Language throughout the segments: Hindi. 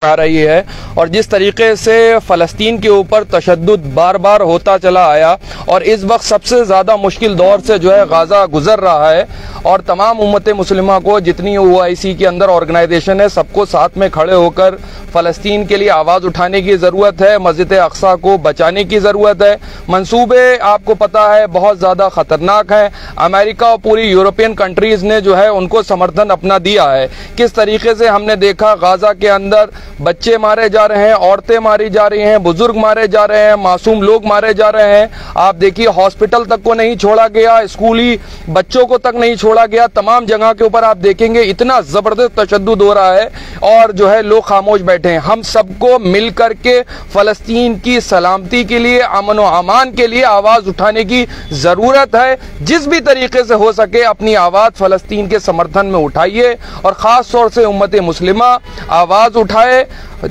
आ रही है और जिस तरीके से फ़लस्तीन के ऊपर तशद्दुद बार बार होता चला आया और इस वक्त सबसे ज़्यादा मुश्किल दौर से जो है गाज़ा गुजर रहा है और तमाम उम्मत मुस्लिमा को जितनी OIC के अंदर ऑर्गेनाइजेशन है सबको साथ में खड़े होकर फ़लस्तीन के लिए आवाज़ उठाने की ज़रूरत है। मस्जिद अक्सा को बचाने की ज़रूरत है। मंसूबे आपको पता है बहुत ज़्यादा ख़तरनाक हैं। अमेरिका और पूरी यूरोपियन कंट्रीज़ ने जो है उनको समर्थन अपना दिया है। किस तरीके से हमने देखा गाज़ा के अंदर बच्चे मारे जा रहे हैं, औरतें मारी जा रही हैं, बुजुर्ग मारे जा रहे हैं, मासूम लोग मारे जा रहे हैं। आप देखिए हॉस्पिटल तक को नहीं छोड़ा गया, स्कूली बच्चों को तक नहीं छोड़ा गया। तमाम जगह के ऊपर आप देखेंगे इतना जबरदस्त तशद्दुद हो रहा है और जो है लोग खामोश बैठे हैं। हम सबको मिल करके फलस्तीन की सलामती के लिए, अमन व अमान के लिए आवाज उठाने की जरूरत है। जिस भी तरीके से हो सके अपनी आवाज फलस्तीन के समर्थन में उठाइए और खास तौर से उम्मत मुस्लिमा आवाज उठाए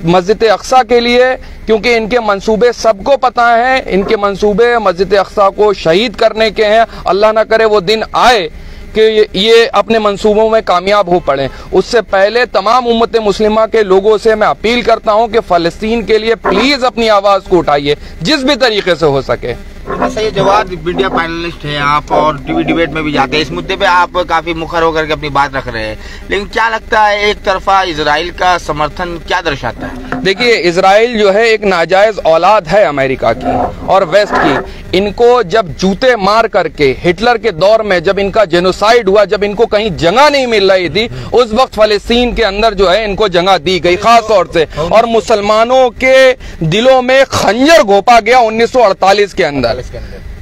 मस्जिद अक्सा के लिए, क्योंकि इनके मंसूबे सबको पता है। इनके मंसूबे मस्जिद अक्सा को शहीद करने के हैं। अल्लाह ना करे वो दिन आए कि ये अपने मंसूबों में कामयाब हो पड़े। उससे पहले तमाम उम्मत मुस्लिमा के लोगों से मैं अपील करता हूं कि फलस्तीन के लिए प्लीज अपनी आवाज को उठाइए जिस भी तरीके से हो सके। सैयद जवाद मीडिया पैनलिस्ट हैं आप और टीवी डिबेट में भी जाते हैं। इस मुद्दे पे आप काफी मुखर होकर के अपनी बात रख रहे हैं, लेकिन क्या लगता है एक तरफा इजराइल का समर्थन क्या दर्शाता है? देखिए इजराइल जो है एक नाजायज औलाद है अमेरिका की और वेस्ट की। इनको जब जूते मार करके हिटलर के दौर में जब इनका जेनोसाइड हुआ, जब इनको कहीं जगह नहीं मिल रही थी, उस वक्त फलस्तीन के अंदर जो है इनको जगह दी गई खास तौर से, और मुसलमानों के दिलों में खंजर घोंपा गया 1948 के अंदर।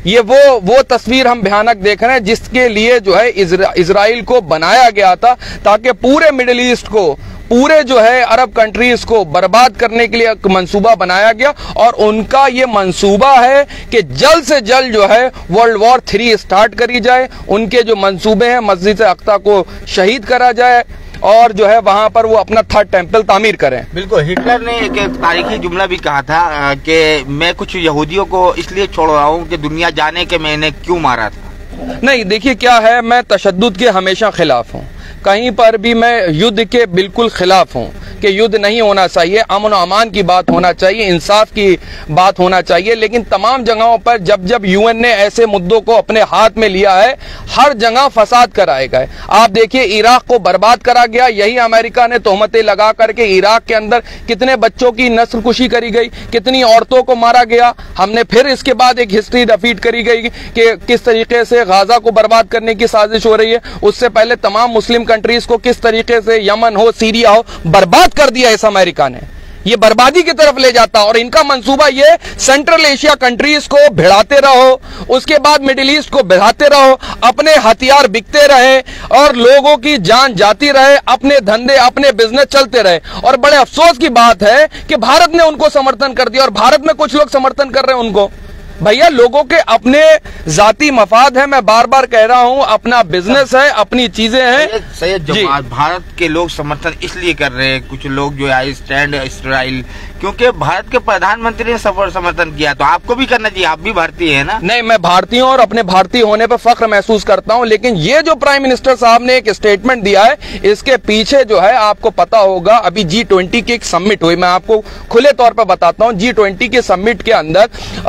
ये वो तस्वीर हम भयानक देख रहे हैं जिसके लिए जो है इजराइल को बनाया गया था, ताकि पूरे मिडिल ईस्ट को, पूरे जो है अरब कंट्रीज को बर्बाद करने के लिए एक मंसूबा बनाया गया। और उनका ये मंसूबा है कि जल्द से जल्द जो है वर्ल्ड वॉर 3 स्टार्ट करी जाए। उनके जो मंसूबे हैं मस्जिद अक्सा को शहीद करा जाए और जो है वहां पर वो अपना 3rd टेम्पल तामीर करें। बिल्कुल, हिटलर ने एक तारीखी जुमला भी कहा था कि मैं कुछ यहूदियों को इसलिए छोड़ रहा हूं कि दुनिया जाने के मैंने क्यों मारा था। नहीं, देखिए क्या है, मैं तशद्दुद के हमेशा खिलाफ हूं। कहीं पर भी मैं युद्ध के बिल्कुल खिलाफ हूं कि युद्ध नहीं होना चाहिए। अमन और अमान की बात होना चाहिए, इंसाफ की बात होना चाहिए। लेकिन तमाम जगहों पर जब जब UN ने ऐसे मुद्दों को अपने हाथ में लिया है, हर जगह फसाद कराए गए। आप देखिए इराक को बर्बाद करा गया, यही अमेरिका ने तोहमतें लगा करके इराक के अंदर कितने बच्चों की नस्लकुशी करी गई, कितनी औरतों को मारा गया। हमने फिर इसके बाद एक हिस्ट्री रिपीट करी गई कि किस तरीके से गाजा को बर्बाद करने की साजिश हो रही है। उससे पहले तमाम मुस्लिम कंट्रीज को किस तरीके से यमन हो, सीरिया हो, बर्बाद कर दिया इस अमेरिका ने। ये बर्बादी की तरफ ले जाता और इनका मंसूबा ये सेंट्रल एशिया कंट्रीज को भिड़ाते रहो, उसके बाद मिडिल ईस्ट को भिड़ाते रहो, अपने हथियार बिकते रहे और लोगों की जान जाती रहे, अपने धंधे अपने बिजनेस चलते रहे। और बड़े अफसोस की बात है कि भारत ने उनको समर्थन कर दिया और भारत में कुछ लोग समर्थन कर रहे हैं उनको। भैया लोगों के अपने जाती मफाद है, मैं बार बार कह रहा हूं, अपना बिजनेस है, अपनी चीजें हैं। सैयद जवाद, भारत के लोग समर्थन इसलिए कर रहे हैं, कुछ लोग जो है स्टैंड इजराइल, क्योंकि भारत के प्रधानमंत्री ने समर्थन किया, तो आपको भी करना चाहिए, आप भी भारतीय है ना? नहीं, मैं भारतीय हूं और अपने भारतीय होने पर फख्र महसूस करता हूं। लेकिन ये जो प्राइम मिनिस्टर साहब ने एक स्टेटमेंट दिया है, इसके पीछे जो है आपको पता होगा, अभी G20 की एक समिट हुई, मैं आपको खुले तौर पर बताता हूं। G20 के समिट के अंदर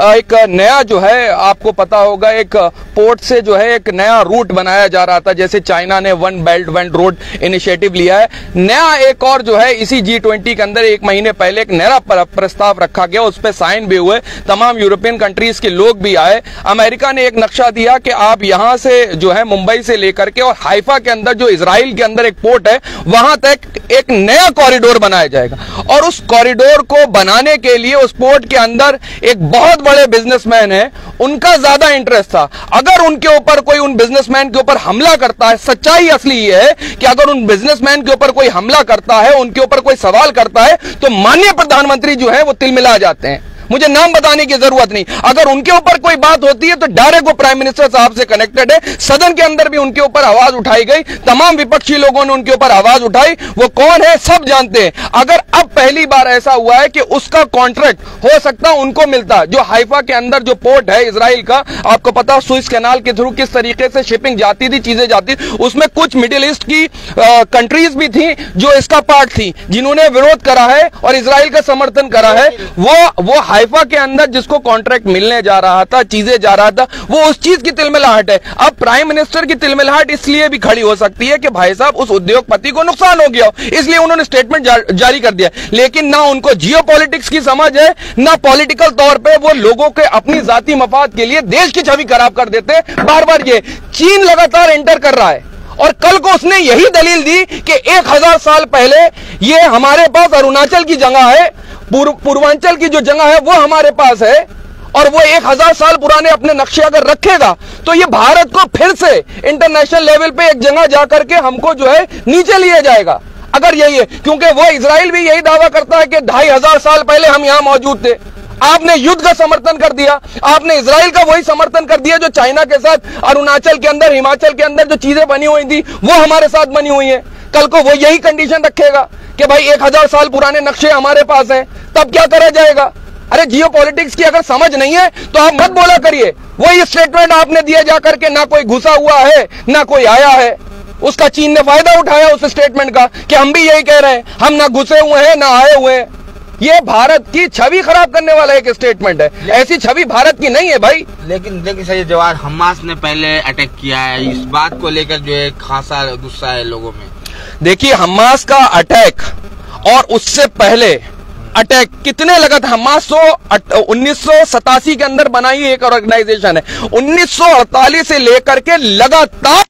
एक नया जो है आपको पता होगा, एक पोर्ट से जो है एक नया रूट बनाया जा रहा था, जैसे चाइना ने 1 बेल्ट 1 रोड इनिशिएटिव लिया है। नया एक और जो है इसी G20 के अंदर 1 महीने पहले एक नया प्रस्ताव रखा गया, उस पर साइन भी हुए, तमाम यूरोपियन कंट्रीज के लोग भी आए। अमेरिका ने एक नक्शा दिया कि आप यहां से जो है मुंबई से लेकर के और हाइफा के अंदर जो इजराइल के अंदर एक पोर्ट है, वहां तक एक नया कॉरिडोर बनाया जाएगा। और उस कॉरिडोर को बनाने के लिए उस पोर्ट के अंदर एक बहुत बड़े बिजनेसमैन है, उनका ज्यादा इंटरेस्ट था। अगर उनके ऊपर कोई उन बिजनेसमैन के ऊपर हमला करता है, सच्चाई असली ये है कि अगर उन बिजनेसमैन के ऊपर कोई हमला करता है, उनके ऊपर कोई सवाल करता है, तो माननीय प्रधानमंत्री जो है वो तिलमिला जाते हैं। मुझे नाम बताने की जरूरत नहीं। अगर उनके ऊपर कोई बात होती है तो डायरेक्ट वो प्राइम मिनिस्टर साहब से कनेक्टेड है। सदन के अंदर भी उनके ऊपर आवाज उठाई गई, तमाम विपक्षी लोगों ने उनके ऊपर आवाज उठाई। वो कौन है सब जानते हैं। अगर अब पहली बार ऐसा हुआ है कि उसका कॉन्ट्रैक्ट हो सकता उनको मिलता, जो हाइफा के अंदर जो पोर्ट है इजराइल का, आपको पता सुइस कैनाल के थ्रू किस तरीके से शिपिंग जाती थी, चीजें जाती, उसमें कुछ मिडिल ईस्ट की कंट्रीज भी थी जो इसका पार्ट थी, जिन्होंने विरोध करा है और इजराइल का समर्थन करा है। वो हाइफा के अंदर जिसको कॉन्ट्रैक्ट मिलने जा रहा था, चीजें जा रहा था, वो उस चीज की तिलमिलाहट है। अब प्राइम मिनिस्टर की तिलमिलाहट इसलिए भी खड़ी हो सकती है कि भाई साहब उस उद्योगपति को नुकसान हो गया हो, इसलिए उन्होंने स्टेटमेंट जारी कर दिया। लेकिन ना उनको जियोपॉलिटिक्स की समझ है, ना पॉलिटिकल तौर पे वो लोगों के अपनी जाती मफाद के लिए देश की छवि खराब कर देते हैं। बार बार ये चीन लगातार एंटर कर रहा है और कल को उसने यही दलील दी कि 1000 साल पहले ये हमारे पास अरुणाचल की जगह है, पूर्वांचल की जो जगह है वो हमारे पास है, और वो 1000 साल पुराने अपने नक्शे अगर रखेगा तो ये भारत को फिर से इंटरनेशनल लेवल पे एक जगह जाकर के हमको जो है नीचे लिए जाएगा। अगर यही है, क्योंकि वो इजराइल भी यही दावा करता है कि 2500 साल पहले हम यहां मौजूद थे। आपने युद्ध का समर्थन कर दिया, आपने इजराइल का वही समर्थन कर दिया जो चाइना के साथ अरुणाचल के अंदर, हिमाचल के अंदर जो चीजें बनी हुई थी वो हमारे साथ बनी हुई है। कल को वो यही कंडीशन रखेगा कि भाई 1000 साल पुराने नक्शे हमारे पास हैं, तब क्या करा जाएगा? अरे जियोपॉलिटिक्स की अगर समझ नहीं है तो आप मत बोला करिए। वही स्टेटमेंट आपने दिया जाकर के, ना कोई घुसा हुआ है ना कोई आया है। उसका चीन ने फायदा उठाया उस स्टेटमेंट का कि हम भी यही कह रहे हैं, हम ना घुसे हुए हैं ना आए हुए हैं। ये भारत की छवि खराब करने वाला एक स्टेटमेंट है, ऐसी छवि भारत की नहीं है भाई। लेकिन सही जवाब, हमास ने पहले अटैक किया है, इस बात को लेकर जो है खासा गुस्सा है लोगों में। देखिए हमास का अटैक और उससे पहले अटैक कितने लगा था। हमास 1987 के अंदर बनाई एक ऑर्गेनाइजेशन है, 1948 से लेकर के लगातार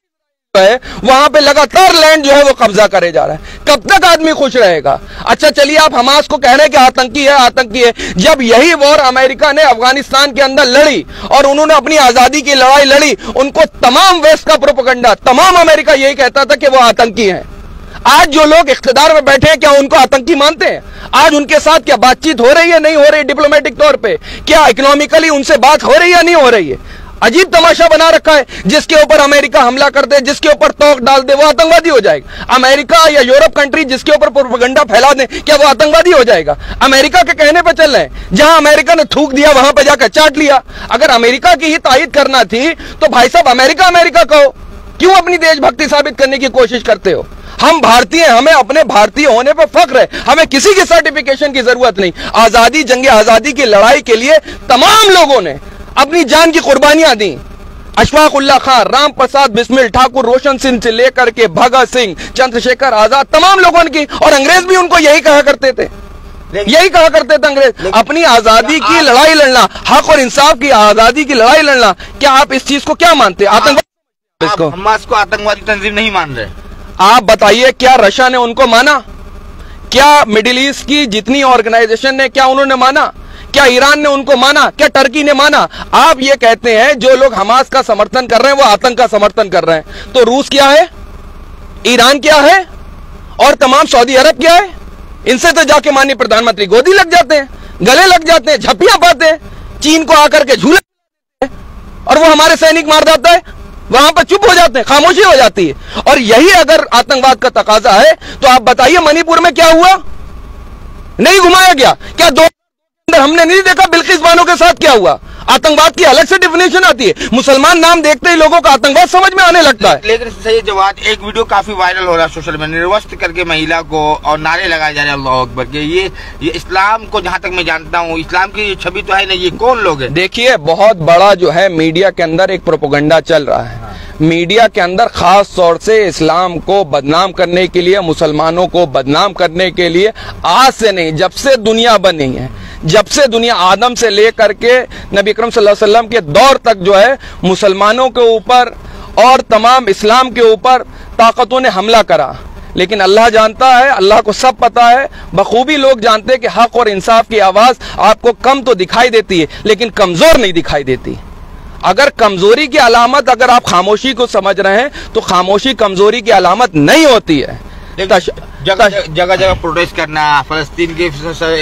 है वहां पे लगातार लैंड जो है वो कब्जा करे जा रहा है। कब तक आदमी खुश रहेगा? अच्छा चलिए आप हमास को कह रहे हैं कि आतंकी है, आतंकी है। जब यही वॉर अमेरिका ने अफगानिस्तान के अंदर लड़ी और उन्होंने अपनी आजादी की लड़ाई लड़ी, उनको तमाम वेस्ट का प्रोपेगेंडा, तमाम अमेरिका यही कहता था कि वो आतंकी है। आज जो लोग इख्तिदार में बैठे हैं क्या उनको आतंकी मानते हैं? आज उनके साथ क्या बातचीत हो रही है, नहीं हो रही डिप्लोमेटिक तौर पे? क्या इकोनॉमिकली उनसे बात हो रही है, नहीं हो रही है? अजीब तमाशा बना रखा है। जिसके ऊपर अमेरिका हमला कर दे, जिसके ऊपर तोक डाल दे, वो आतंकवादी हो जाएगा। अमेरिका या यूरोप कंट्री जिसके ऊपर प्रोपेगेंडा फैला दे, क्या वो आतंकवादी हो जाएगा? अमेरिका के कहने पे चल रहे हैं, जहां अमेरिका ने थूक दिया वहां पे जाकर चाट लिया। अगर अमेरिका की ही तायद करना थी तो भाई साहब अमेरिका अमेरिका कहो, क्यों अपनी देशभक्ति साबित करने की कोशिश करते हो? हम भारतीय, हमें अपने भारतीय होने पर फख्र है, हमें किसी की सर्टिफिकेशन की जरूरत नहीं। आजादी, जंगे आजादी की लड़ाई के लिए तमाम लोगों ने अपनी जान की कुर्बानियां दी। अशफाक उल्लाह खान, राम प्रसाद बिस्मिल, ठाकुर रोशन सिंह से लेकर के भगत सिंह, चंद्रशेखर आजाद, तमाम लोगों की, और अंग्रेज भी उनको यही कहा करते थे, यही कहा करते थे अंग्रेज, अपनी आजादी की लड़ाई लड़ना, हक और इंसाफ की आजादी की लड़ाई लड़ना। क्या आप इस चीज को क्या मानते हैं? आतंकवादी, इसको हमास को आतंकवादी तंजीम नहीं मान रहे। आप बताइए, क्या रशिया ने उनको माना? क्या मिडिल ईस्ट की जितनी ऑर्गेनाइजेशन ने, क्या उन्होंने माना? क्या ईरान ने उनको माना? क्या टर्की ने माना? आप ये कहते हैं जो लोग हमास का समर्थन कर रहे हैं वो आतंक का समर्थन कर रहे हैं। तो रूस क्या है, ईरान क्या है, और तमाम सऊदी अरब क्या है? इनसे तो जाके माननीय प्रधानमंत्री गोदी लग जाते हैं, गले लग जाते हैं, झपियां पाते हैं, चीन को आकर के झूले, और वो हमारे सैनिक मार जाता है, वहां पर चुप हो जाते हैं, खामोशी हो जाती है। और यही अगर आतंकवाद का तकाजा है तो आप बताइए मणिपुर में क्या हुआ? नहीं घुमाया गया क्या? हमने नहीं देखा बिल्किस बानो के साथ क्या हुआ? आतंकवाद की अलग से डिफिनेशन आती है। मुसलमान नाम देखते ही लोगों का आतंकवाद समझ में आने लगता है। लेकिन सही जवाब, एक वीडियो काफी वायरल हो रहा है सोशल मीडिया, निर्वस्त्र करके महिला को और नारे लगाए जा रहे हैं अल्लाह अकबर के। ये इस्लाम को जहां तक मैं जानता हूं, इस्लाम की छवि तो है नहीं, ये कौन लोग हैं? देखिए बहुत बड़ा जो है मीडिया के अंदर एक प्रोपेगेंडा चल रहा है। मीडिया के अंदर खास तौर से इस्लाम को बदनाम करने के लिए, मुसलमानों को बदनाम करने के लिए, आज से नहीं जब से दुनिया बनी है, जब से दुनिया आदम से लेकर के नबी अकरम सल्लल्लाहु अलैहि वसल्लम के दौर तक जो है मुसलमानों के ऊपर और तमाम इस्लाम के ऊपर ताकतों ने हमला करा। लेकिन अल्लाह जानता है, अल्लाह को सब पता है, बखूबी लोग जानते हैं कि हक और इंसाफ की आवाज आपको कम तो दिखाई देती है लेकिन कमजोर नहीं दिखाई देती। अगर कमजोरी की अलामत, अगर आप खामोशी को समझ रहे हैं तो खामोशी कमजोरी की अलामत नहीं होती है। जगह जगह प्रोटेस्ट करना फलस्तीन के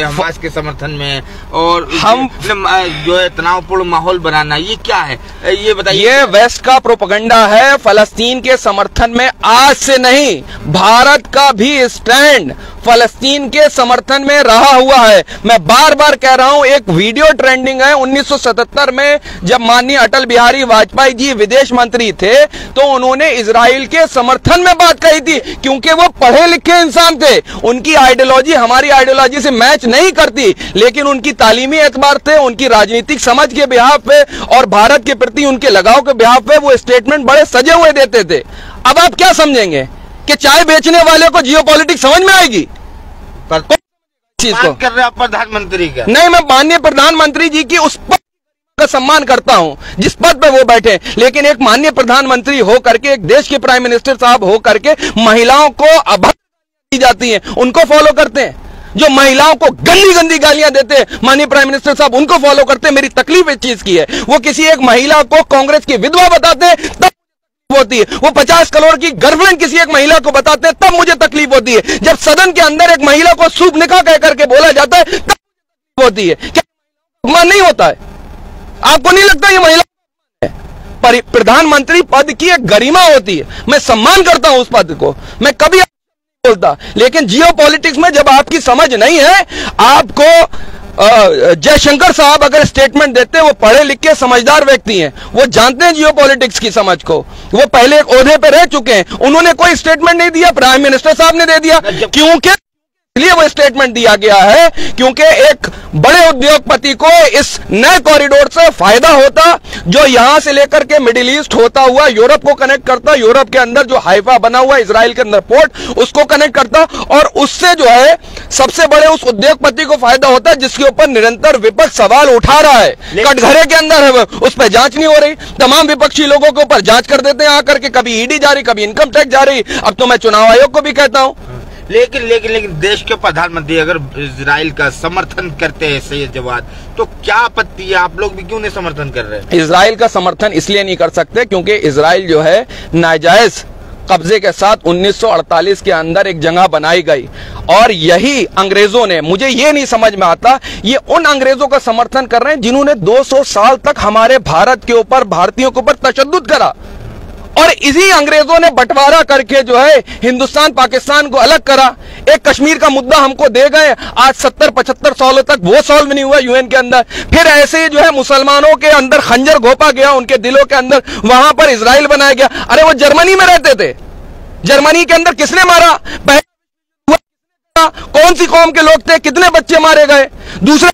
हमास के समर्थन में, और हम जो है तनावपूर्ण माहौल बनाना, ये क्या है ये बताइए। ये वेस्ट का प्रोपेगेंडा है। फलस्तीन के समर्थन में आज से नहीं, भारत का भी स्टैंड फलस्तीन के समर्थन में रहा हुआ है। मैं बार बार कह रहा हूं, एक वीडियो ट्रेंडिंग है 1977 में जब माननीय अटल बिहारी वाजपेयी जी विदेश मंत्री थे तो उन्होंने इजराइल के समर्थन में बात कही थी, क्योंकि वो पढ़े लिखे इंसान थे। उनकी आइडियोलॉजी हमारी आइडियोलॉजी से मैच नहीं करती, लेकिन उनकी तालीमी एतबार थे, उनकी राजनीतिक समझ के बिहाफ पे और भारत के प्रति उनके लगाव के बिहाफ पे वो स्टेटमेंट बड़े सजे हुए देते थे। अब आप क्या समझेंगे कि चाय बेचने वाले को जियोपॉलिटिक्स समझ में आएगी? चीज को कर रहे हैं प्रधानमंत्री का नहीं, मैं माननीय प्रधानमंत्री जी की उस पद का सम्मान करता हूं जिस पद पे वो बैठे, लेकिन एक माननीय प्रधानमंत्री हो करके, एक देश के प्राइम मिनिस्टर साहब हो करके महिलाओं को अभद्र दी जाती है, उनको फॉलो करते हैं। जो महिलाओं को गंदी गंदी गालियां देते हैं माननीय प्राइम मिनिस्टर साहब उनको फॉलो करते हैं। मेरी तकलीफ इस चीज की है, वो किसी एक महिला को कांग्रेस की विधवा बताते हैं तब होती है, वो 50 करोड़ की गर्लफ्रेंड किसी एक महिला को बताते हैं तब मुझे तकलीफ होती है। जब सदन के अंदर एक महिला को शुभ निकाह कह करके बोला जाता है तब तकलीफ होती है। क्या सम्मान नहीं होता है? आपको नहीं लगता ये महिला है? प्रधानमंत्री पद की एक गरिमा होती है, मैं सम्मान करता हूं उस पद को, मैं कभी बोलता, लेकिन जियोपॉलिटिक्स में जब आपकी समझ नहीं है, आपको जयशंकर साहब अगर स्टेटमेंट देते हैं, वो पढ़े लिखे समझदार व्यक्ति हैं, वो जानते हैं जियोपॉलिटिक्स की समझ को, वो पहले एक ओहदे पे रह चुके हैं, उन्होंने कोई स्टेटमेंट नहीं दिया, प्राइम मिनिस्टर साहब ने दे दिया। क्योंकि इसलिए वो स्टेटमेंट दिया गया है क्योंकि एक बड़े उद्योगपति को इस नए कॉरिडोर से फायदा होता, जो यहां से लेकर के मिडिल ईस्ट होता हुआ यूरोप को कनेक्ट करता, यूरोप के अंदर जो हाइफा बना हुआ इजराइल के अंदर पोर्ट उसको कनेक्ट करता, और उससे जो है सबसे बड़े उस उद्योगपति को फायदा होता जिसके ऊपर निरंतर विपक्ष सवाल उठा रहा है। कटघरे के अंदर है, उस पर जांच नहीं हो रही, तमाम विपक्षी लोगों के ऊपर जांच कर देते हैं आकर के, कभी ईडी जारी, कभी इनकम टैक्स जारी। अब तो मैं चुनाव आयोग को भी कहता हूं, लेकिन देश के प्रधानमंत्री अगर इजराइल का समर्थन करते हैं सैयद जवाद, तो क्या आपत्ति है? आप लोग भी क्यों नहीं समर्थन कर रहे हैं? इजराइल का समर्थन इसलिए नहीं कर सकते क्योंकि इजराइल जो है नाजायज कब्जे के साथ 1948 के अंदर एक जगह बनाई गई, और यही अंग्रेजों ने, मुझे ये नहीं समझ में आता, ये उन अंग्रेजों का समर्थन कर रहे हैं जिन्होंने 200 साल तक हमारे भारत के ऊपर, भारतीयों के ऊपर तशद्दुद करा, और इसी अंग्रेजों ने बंटवारा करके जो है हिंदुस्तान पाकिस्तान को अलग करा। एक कश्मीर का मुद्दा हमको दे गए, आज 70-75 सालों तक वो सॉल्व नहीं हुआ यूएन के अंदर। फिर ऐसे ही जो है मुसलमानों के अंदर खंजर घोपा गया, उनके दिलों के अंदर, वहां पर इजराइल बनाया गया। अरे वो जर्मनी में रहते थे, जर्मनी के अंदर किसने मारा? कौन सी कौम के लोग थे? कितने बच्चे मारे गए? दूसरा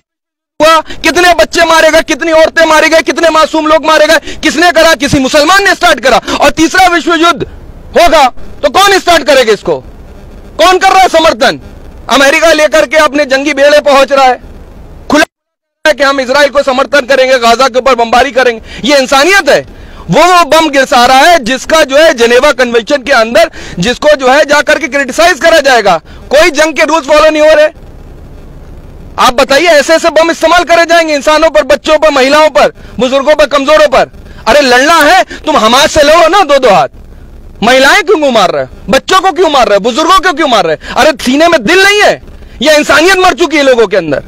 हुआ, कितने बच्चे मारे गए, कितनी औरतें मारे गए, कितने मासूम लोग मारे गए? किसने करा? किसी मुसलमान ने स्टार्ट करा। और तीसरा विश्व युद्ध होगा तो कौन स्टार्ट करेगा इसको? कौन कर रहा है समर्थन? अमेरिका लेकर के अपने जंगी बेड़े पहुंच रहा है, खुला है कि हम इजराइल को समर्थन करेंगे, गाजा के ऊपर बमबारी करेंगे। ये इंसानियत है? वो बम गिरसा रहा है जिसका जो है जेनेवा कन्वेंशन के अंदर, जिसको जो है जाकर के क्रिटिसाइज करा जाएगा। कोई जंग के रूल्स फॉलो नहीं हो रहे। आप बताइए, ऐसे ऐसे बम इस्तेमाल करे जाएंगे इंसानों पर, बच्चों पर, महिलाओं पर, बुजुर्गों पर, कमजोरों पर। अरे लड़ना है तुम हमास से लड़ो ना, दो हाथ। महिलाएं क्यों मार रहे? बच्चों को क्यों मार रहे? बुजुर्गों को क्यों मार रहे? अरे सीने में दिल नहीं है? यह इंसानियत मर चुकी है लोगों के अंदर।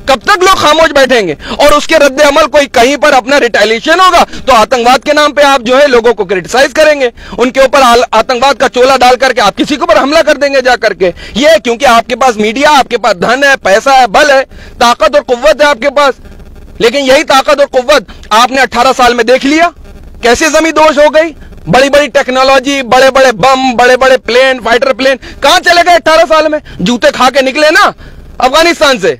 कब तक लोग खामोश बैठेंगे? और उसके रद्द अमल कोई कहीं पर अपना रिटेलिएशन होगा तो आतंकवाद के नाम पे आप जो है लोगों को क्रिटिसाइज करेंगे, उनके ऊपर आतंकवाद का चोला डाल करके आप किसी के ऊपर हमला कर देंगे जा करके। ये क्योंकि आपके पास मीडिया, आपके पास धन है, पैसा है, बल है, ताकत और कुव्वत है आपके पास। लेकिन यही ताकत और कुव्वत आपने 18 साल में देख लिया कैसे जमी दोष हो गई। बड़ी बड़ी टेक्नोलॉजी, बड़े बड़े बम, बड़े बड़े प्लेन, फाइटर प्लेन कहां चले गए 18 साल में? जूते खा के निकले ना अफगानिस्तान से।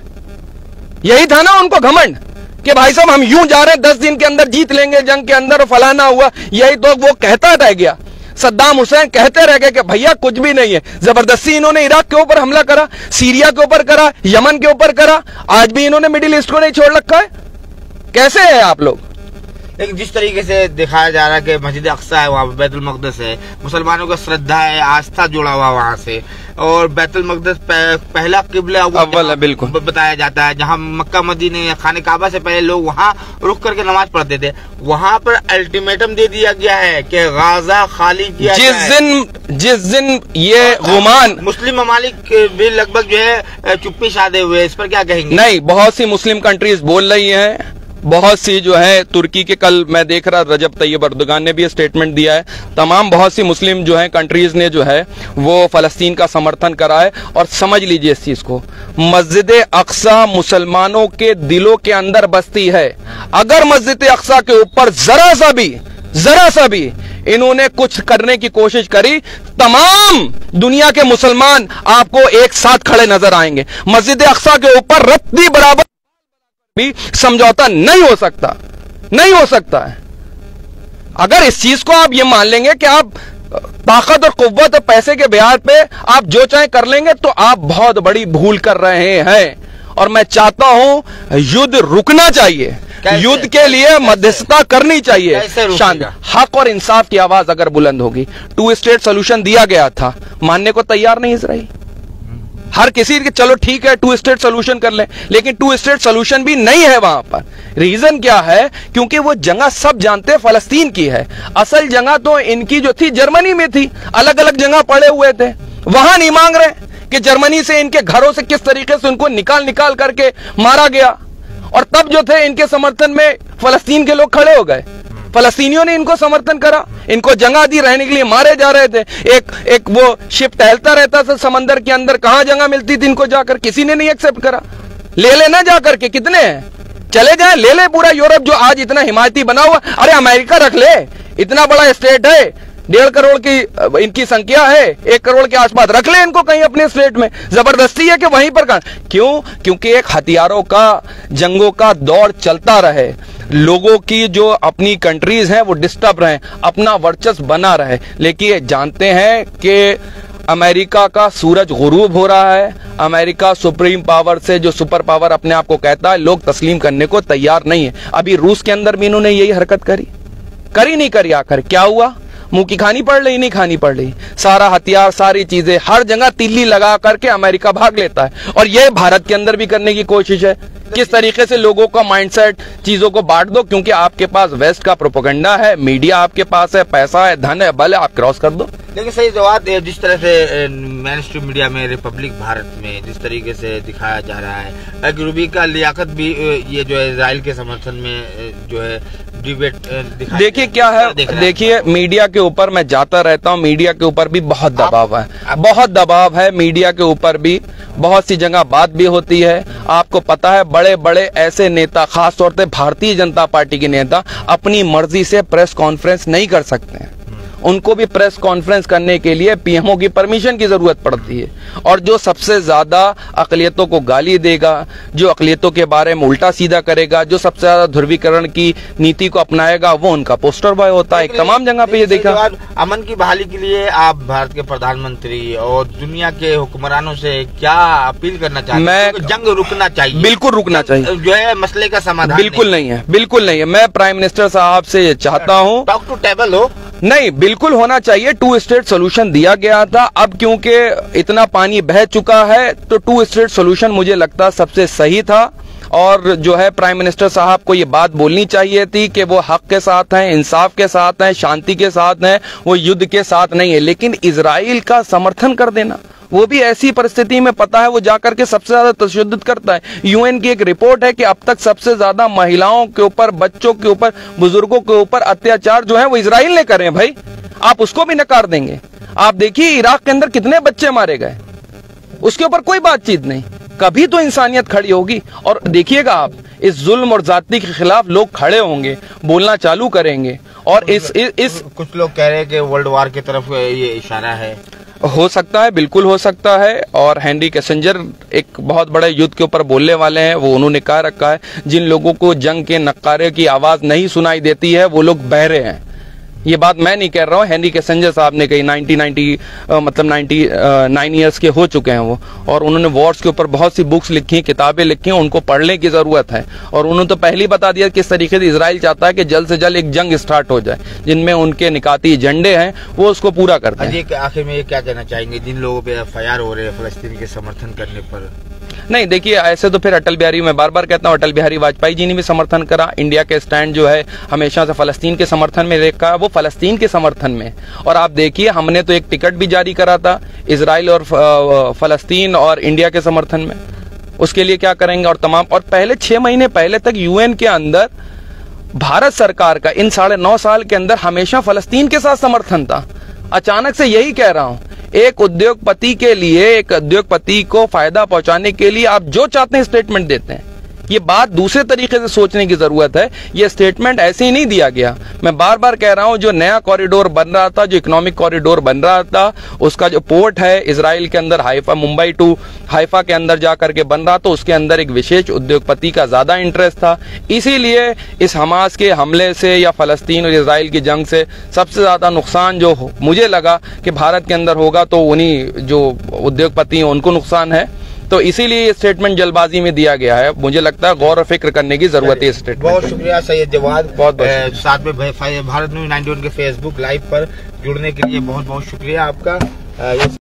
यही था ना उनको घमंड कि भाई साहब हम यूं जा रहे हैं, 10 दिन के अंदर जीत लेंगे जंग के अंदर, फलाना हुआ। यही तो वो कहता रह गया, सद्दाम हुसैन कहते रह गए कि भैया कुछ भी नहीं है। जबरदस्ती इन्होंने इराक के ऊपर हमला करा, सीरिया के ऊपर करा, यमन के ऊपर करा, आज भी इन्होंने मिडिल ईस्ट को नहीं छोड़ रखा है। कैसे है आप लोग? लेकिन जिस तरीके से दिखाया जा रहा है कि मस्जिद अक्सा है, वहाँ पे बैतुल मक़दस है, मुसलमानों का श्रद्धा है, आस्था जुड़ा हुआ वहाँ से, और बैतुल मक़दस पहला किबला अव्वल है, बिल्कुल बताया जाता है, जहाँ मक्का मदीने या खाने काबा से पहले लोग वहाँ रुक करके नमाज पढ़ते थे। वहाँ पर अल्टीमेटम दे दिया गया है कि गाजा खाली किया जिस दिन ये गुमान, मुस्लिम ममालिक भी लगभग जो है चुप्पी साधे हुए, इस पर क्या कहेंगे? नहीं, बहुत सी मुस्लिम कंट्रीज बोल रही हैं, बहुत सी जो है तुर्की के, कल मैं देख रहा रजब तैयब अर्दोगान ने भी स्टेटमेंट दिया है, तमाम बहुत सी मुस्लिम जो है कंट्रीज ने जो है वो फलस्तीन का समर्थन करा है। और समझ लीजिए इस चीज को, मस्जिद अक्सा मुसलमानों के दिलों के अंदर बसती है। अगर मस्जिद अक्सा के ऊपर जरा सा भी इन्होंने कुछ करने की कोशिश करी, तमाम दुनिया के मुसलमान आपको एक साथ खड़े नजर आएंगे। मस्जिद अक्सा के ऊपर रत्ती बराबर भी समझौता नहीं हो सकता है। अगर इस चीज को आप ये मान लेंगे कि आप ताकत और कुव्वत और पैसे के ब्याज पे आप जो चाहे कर लेंगे, तो आप बहुत बड़ी भूल कर रहे हैं। और मैं चाहता हूं युद्ध रुकना चाहिए, युद्ध के लिए मध्यस्थता करनी चाहिए। शांति, हक और इंसाफ की आवाज अगर बुलंद होगी। 2 स्टेट सोल्यूशन दिया गया था, मानने को तैयार नहीं इसराइल। हर किसी के चलो ठीक है 2 स्टेट सोल्यूशन कर लें, लेकिन 2 स्टेट सोल्यूशन भी नहीं है वहां पर। रीजन क्या है? क्योंकि वो जगह सब जानते हैं फलस्तीन की है। असल जगह तो इनकी जो थी जर्मनी में थी, अलग अलग जगह पड़े हुए थे। वहां नहीं मांग रहे कि जर्मनी से इनके घरों से किस तरीके से उनको निकाल करके मारा गया, और तब जो थे इनके समर्थन में फलस्तीन के लोग खड़े हो गए। फलस्तीनियों ने इनको समर्थन करा, इनको जगह दी, रहने के लिए मारे जा रहे थे। एक वो शिप टहलता रहता था समंदर के अंदर, कहां जगह मिलती थी इनको जाकर, किसी ने नहीं एक्सेप्ट करा। ले लेना जाकर के, कितने हैं, चले जाए, ले ले पूरा यूरोप जो आज इतना हिमायती बना हुआ। अरे अमेरिका रख ले, इतना बड़ा स्टेट है, 1.5 करोड़ की इनकी संख्या है, 1 करोड़ के आसपास, रख ले इनको कहीं अपने स्टेट में। जबरदस्ती है कि वहीं पर क्यों? क्योंकि एक हथियारों का, जंगों का दौर चलता रहे, लोगों की जो अपनी कंट्रीज हैं वो डिस्टर्ब रहे, अपना वर्चस्व बना रहे। लेकिन जानते हैं कि अमेरिका का सूरज गुरूब हो रहा है। अमेरिका सुप्रीम पावर से, जो सुपर पावर अपने आप को कहता है, लोग तस्लीम करने को तैयार नहीं है। अभी रूस के अंदर भी इन्होंने यही हरकत करी नहीं करी, आखिर क्या हुआ? मुंह की खानी पड़ रही, नहीं खानी पड़ रही। सारा हथियार, सारी चीजें, हर जगह तिल्ली लगा करके अमेरिका भाग लेता है। और यह भारत के अंदर भी करने की कोशिश है। किस तरीके से लोगों का माइंडसेट, चीजों को बांट दो, क्योंकि आपके पास वेस्ट का प्रोपेगेंडा है, मीडिया आपके पास है, पैसा है, धन है, बल है, आप क्रॉस कर दो। लेकिन सही जवाब, जिस तरह से मेन स्ट्रीम मीडिया में, रिपब्लिक भारत में जिस तरीके से दिखाया जा रहा है, रूबी का लियाकत भी ये जो है इजराइल के समर्थन में जो है डिबेट देखिए क्या है। देखिए मीडिया के ऊपर मैं जाता रहता हूँ, मीडिया के ऊपर भी बहुत दबाव है, बहुत दबाव है मीडिया के ऊपर भी। बहुत सी जगह बात भी होती है, आपको पता है, बड़े बड़े ऐसे नेता, खास तौर पे भारतीय जनता पार्टी के नेता, अपनी मर्जी से प्रेस कॉन्फ्रेंस नहीं कर सकते हैं। उनको भी प्रेस कॉन्फ्रेंस करने के लिए पीएमओ की परमिशन की जरूरत पड़ती है। और जो सबसे ज्यादा अकलियतों को गाली देगा, जो अकलियतों के बारे में उल्टा सीधा करेगा, जो सबसे ज्यादा ध्रुवीकरण की नीति को अपनाएगा, वो उनका पोस्टर बॉय होता है। तमाम जगह पे ये देखा। अमन की बहाली के लिए आप भारत के प्रधानमंत्री और दुनिया के हुक्मरानों से क्या अपील करना चाहते हैं? जंग रुकना चाहिए, बिल्कुल रुकना चाहिए, जो है मसले का समाधान बिल्कुल नहीं है, बिल्कुल नहीं है। मैं प्राइम मिनिस्टर साहब से ये चाहता हूँ, टॉक टू टेबल हो, नहीं, बिल्कुल होना चाहिए। 2 स्टेट सोल्यूशन दिया गया था, अब क्योंकि इतना पानी बह चुका है तो 2 स्टेट सोल्यूशन मुझे लगता सबसे सही था। और जो है प्राइम मिनिस्टर साहब को ये बात बोलनी चाहिए थी कि वो हक के साथ हैं, इंसाफ के साथ हैं, शांति के साथ हैं, वो युद्ध के साथ नहीं है। लेकिन इजराइल का समर्थन कर देना, वो भी ऐसी परिस्थिति में, पता है वो जाकर के सबसे ज्यादा तशद्दुद करता है। यूएन की एक रिपोर्ट है कि अब तक सबसे ज्यादा महिलाओं के ऊपर, बच्चों के ऊपर, बुजुर्गों के ऊपर अत्याचार जो है वो इजराइल ने करे हैं। भाई आप उसको भी नकार देंगे? आप देखिए इराक के अंदर कितने बच्चे मारे गए, उसके ऊपर कोई बातचीत नहीं। कभी तो इंसानियत खड़ी होगी। और देखिएगा आप, इस जुल्म और जाति के खिलाफ लोग खड़े होंगे, बोलना चालू करेंगे। और इस कुछ लोग कह रहे हैं कि वर्ल्ड वार की तरफ ये इशारा है। हो सकता है, बिल्कुल हो सकता है। और हेनरी किसिंजर एक बहुत बड़े युद्ध के ऊपर बोलने वाले हैं, वो उन्होंने कह रखा है, जिन लोगों को जंग के नक्कारे की आवाज नहीं सुनाई देती है वो लोग बहरे हैं। ये बात मैं नहीं कह रहा हूँ, हेनरी किसिंजर साहब ने कही। 99 ईयर्स के हो चुके हैं वो, और उन्होंने वॉर्स के ऊपर बहुत सी बुक्स लिखी, किताबें लिखी, उनको पढ़ने की जरूरत है। और उन्होंने तो पहले ही बता दिया किस तरीके से इजराइल चाहता है कि जल्द से जल्द एक जंग स्टार्ट हो जाए, जिनमें उनके निकाती एजेंडे हैं वो उसको पूरा करते हैं। आखिर में ये क्या कहना चाहेंगे जिन लोगों पे FIR हो रहे हैं फलस्तीन के समर्थन करने पर? नहीं, देखिए, ऐसे तो फिर अटल बिहारी, मैं बार बार कहता हूँ, अटल बिहारी वाजपेयी जी ने भी समर्थन करा। इंडिया के स्टैंड जो है हमेशा से फलस्तीन के समर्थन में रखा, वो फलस्तीन के समर्थन में। और आप देखिए, हमने तो एक टिकट भी जारी करा था इजराइल और फलस्तीन और इंडिया के समर्थन में। उसके लिए क्या करेंगे? और पहले 6 महीने पहले तक UN के अंदर भारत सरकार का इन 9.5 साल के अंदर हमेशा फलस्तीन के साथ समर्थन था। अचानक से, यही कह रहा हूं, एक उद्योगपति के लिए, एक उद्योगपति को फायदा पहुंचाने के लिए आप जो चाहते हैं स्टेटमेंट देते हैं। ये बात दूसरे तरीके से सोचने की जरूरत है। ये स्टेटमेंट ऐसे ही नहीं दिया गया। मैं बार बार कह रहा हूं, जो नया कॉरिडोर बन रहा था, जो इकोनॉमिक कॉरिडोर बन रहा था, उसका जो पोर्ट है इजराइल के अंदर, हाइफा, मुंबई टू हाइफा के अंदर जाकर के बन रहा, तो उसके अंदर एक विशेष उद्योगपति का ज्यादा इंटरेस्ट था। इसीलिए इस हमास के हमले से या फलस्तीन और इजराइल की जंग से सबसे ज्यादा नुकसान जो मुझे लगा कि भारत के अंदर होगा, तो उन्हीं जो उद्योगपति हैं उनको नुकसान है। तो इसीलिए ये स्टेटमेंट जल्दबाजी में दिया गया है। मुझे लगता है गौर और फिक्र करने की जरूरत है। स्टेटमेंट बहुत शुक्रिया सैयद जवाद, बहुत साथ में भारत न्यूज़ 91 के फेसबुक लाइव पर जुड़ने के लिए बहुत बहुत शुक्रिया आपका।